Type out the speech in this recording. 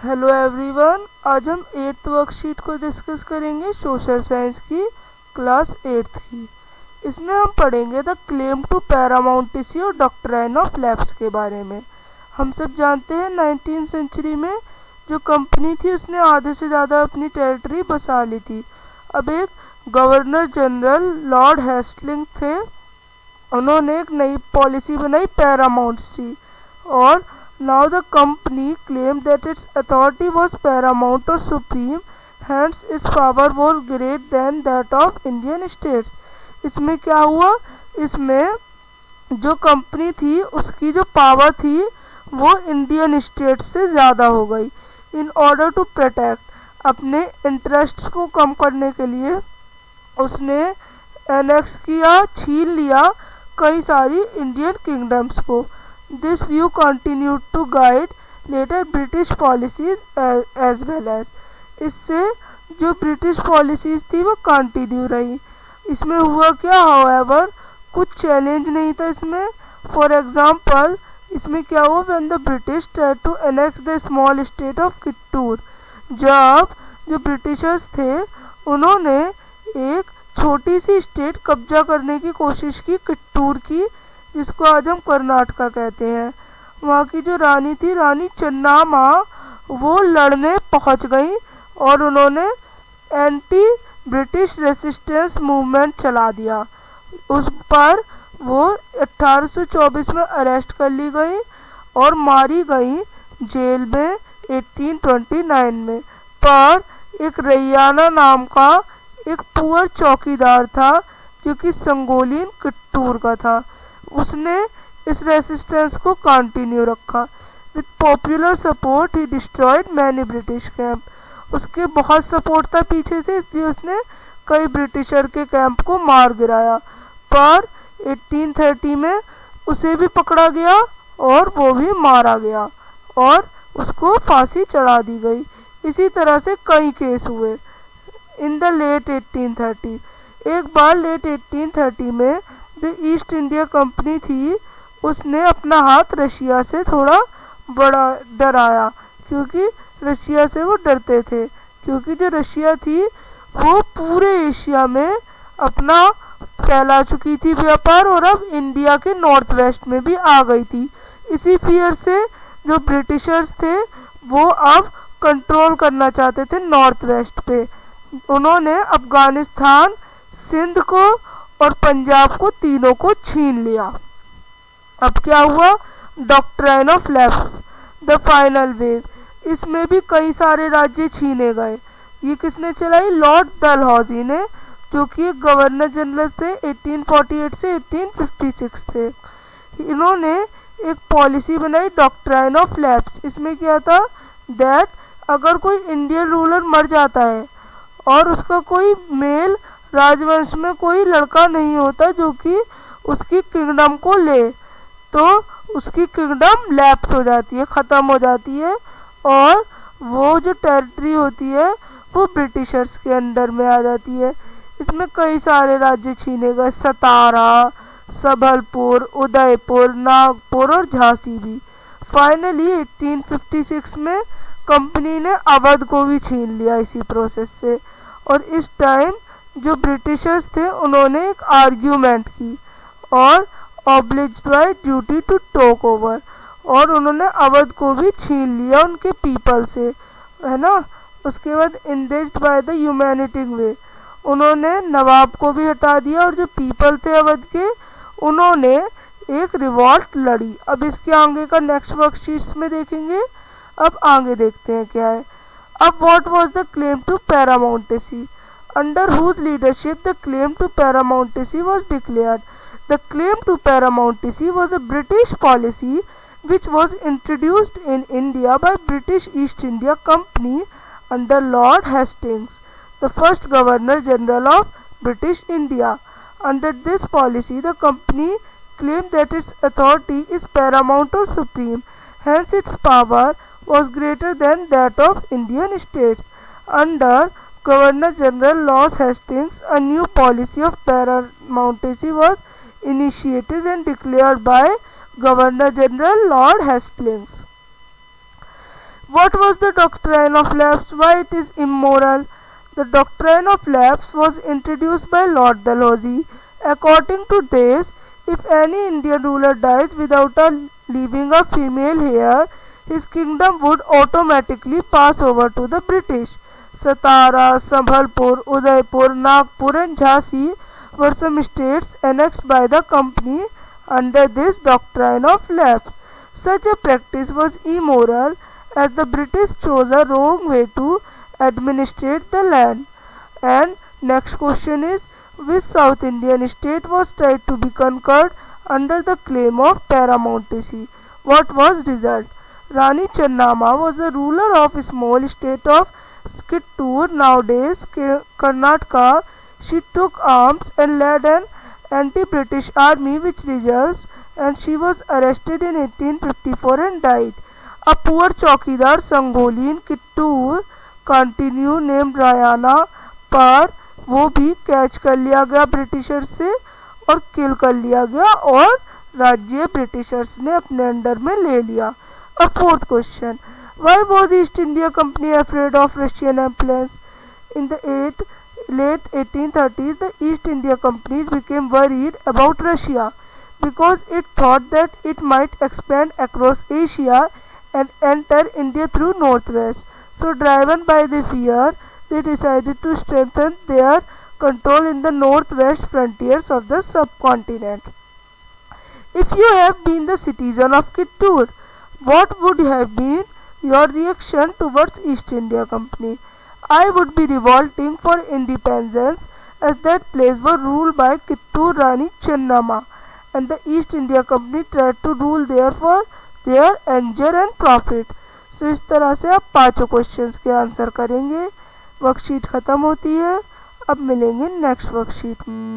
Hello everyone, आज हम 8th worksheet को डिस्कस करेंगे सोशल साइंस की क्लास 8th की। इसमें हम पढ़ेंगे द क्लेम टू पैरामाउंटेसी और डॉक्ट्राइन ऑफ लैप्स के बारे में। हम सब जानते हैं 19th सेंचुरी में जो कंपनी थी उसने आधे से ज़्यादा अपनी टेरिटरी बसा ली थी। अब एक गवर्नर जनरल लॉर्ड हेस्टिंग्स थे, उन्होंने एक नई पॉलिसी बनाई पैरामाउंटेसी, और now the company claimed that its authority was paramount or supreme, hence its power was greater than that of Indian states। इसमें क्या हुआ, इसमें जो कंपनी थी उसकी जो पावर थी वो इंडियन स्टेट से ज़्यादा हो गई। इन ऑर्डर टू प्रोटेक्ट, अपने इंटरेस्ट्स को कम करने के लिए उसने एनेक्स किया, छीन लिया कई सारी इंडियन किंगडम्स को। This view continued to guide later British policies as well as, इससे जो ब्रिटिश पॉलिसीज़ थी वो कंटिन्यू रही। इसमें हुआ क्या, however, कुछ चैलेंज नहीं था इसमें। फॉर एग्जांपल इसमें क्या हुआ, when the British tried to annex the small state of Kittur, जब जो ब्रिटिशर्स थे उन्होंने एक छोटी सी स्टेट कब्जा करने की कोशिश की, कित्तूर की, जिसको आज हम कर्नाटका कहते हैं। वहाँ की जो रानी थी, रानी चन्नामा, वो लड़ने पहुँच गई और उन्होंने एंटी ब्रिटिश रेसिस्टेंस मूवमेंट चला दिया। उस पर वो 1824 में अरेस्ट कर ली गई और मारी गई जेल में 1829 में। पर एक रैयाना नाम का एक पुअर चौकीदार था जो कि संगोलिन कित्तूर का था, उसने इस रेसिस्टेंस को कंटिन्यू रखा। With popular support he destroyed many British camp, उसके बहुत सपोर्ट था पीछे से, इसलिए उसने कई ब्रिटिशर के कैंप को मार गिराया। पर 1830 में उसे भी पकड़ा गया और वो भी मारा गया और उसको फांसी चढ़ा दी गई। इसी तरह से कई केस हुए। इन द लेट 1830, एक बार लेट 1830 में जो ईस्ट इंडिया कंपनी थी उसने अपना हाथ रशिया से थोड़ा बड़ा डराया, क्योंकि रशिया से वो डरते थे, क्योंकि जो रशिया थी वो पूरे एशिया में अपना फैला चुकी थी व्यापार, और अब इंडिया के नॉर्थ वेस्ट में भी आ गई थी। इसी फियर से जो ब्रिटिशर्स थे वो अब कंट्रोल करना चाहते थे नॉर्थ वेस्ट पे। उन्होंने अफगानिस्तान, सिंध को और पंजाब को, तीनों को छीन लिया। अब क्या हुआ, doctrine of lapse, the final wave, इसमें भी कई सारे राज्य छीने गए। ये किसने चलाई, लॉर्ड डलहौजी ने, जो कि एक गवर्नर जनरल थे, 1848 से 1856 थे। इन्होंने एक पॉलिसी बनाई डॉक्ट्राइन ऑफ लैप्स। इसमें क्या था, दैट अगर कोई इंडियन रूलर मर जाता है और उसका कोई मेल राजवंश में कोई लड़का नहीं होता जो कि उसकी किंगडम को ले, तो उसकी किंगडम लैप्स हो जाती है, ख़त्म हो जाती है, और वो जो टेरिटरी होती है वो ब्रिटिशर्स के अंडर में आ जाती है। इसमें कई सारे राज्य छीने गए, सतारा, संबलपुर, उदयपुर, नागपुर और झांसी भी। फाइनली 1856 में कंपनी ने अवध को भी छीन लिया इसी प्रोसेस से। और इस टाइम जो ब्रिटिशर्स थे उन्होंने एक आर्ग्यूमेंट की और obliged by duty to take over, और उन्होंने अवध को भी छीन लिया उनके पीपल से, है ना। उसके बाद इंडेज्ड बाय द ह्यूमैनिटिक वे, उन्होंने नवाब को भी हटा दिया, और जो पीपल थे अवध के उन्होंने एक रिवॉल्ट लड़ी। अब इसके आगे का नेक्स्ट वर्कशीट्स में देखेंगे। अब आगे देखते हैं क्या है। अब what was the claim to paramountcy, under whose leadership the claim to paramountcy was declared. The claim to paramountcy was a British policy which was introduced in India by British East India Company under Lord Hastings, the first Governor General of British India. Under this policy, the company claimed that its authority is paramount or supreme, hence its power was greater than that of Indian states. Under Governor General Lord Hastings, a new policy of paramountcy was initiated and declared by Governor General Lord Hastings. What was the doctrine of lapse? Why it is immoral? The doctrine of lapse was introduced by Lord Dalhousie. According to this, if any Indian ruler dies without leaving a female heir, his kingdom would automatically pass over to the British. Satara, Sambhalpur, Udaipur, Nagpur and Jhansi were some states annexed by the company under this doctrine of lapse. Such a practice was immoral as the British chose a wrong way to administrate the land. And next question is, which South Indian state was tried to be conquered under the claim of paramountcy? What was result? Rani Chennamma was the ruler of a small state of Skittur, nowadays Karnataka. She took arms and led an anti-British army which results, and she was arrested in 1854 and died. A poor चौकीदार Sangolli in Kittur continue named Rayanna पर वो भी catch कर लिया गया Britishers से और किल कर लिया गया और राज्य ब्रिटिशर्स ने अपने अंडर में ले लिया. A fourth question. Why was East India Company afraid of Russian influence? In the late 1830s, the East India Companies became worried about Russia because it thought that it might expand across Asia and enter India through northwest. So driven by the fear, they decided to strengthen their control in the northwest frontiers of the subcontinent. If you have been the citizen of Kittur, what would have been your reaction towards East India Company? I would be revolting for independence as that place was ruled by Kittur Rani Chennamma and the East India Company tried to rule there for their anger and profit. So इस तरह से आप पांचों questions के answer करेंगे. Worksheet ख़त्म होती है. अब मिलेंगे नेक्स्ट वर्कशीट में.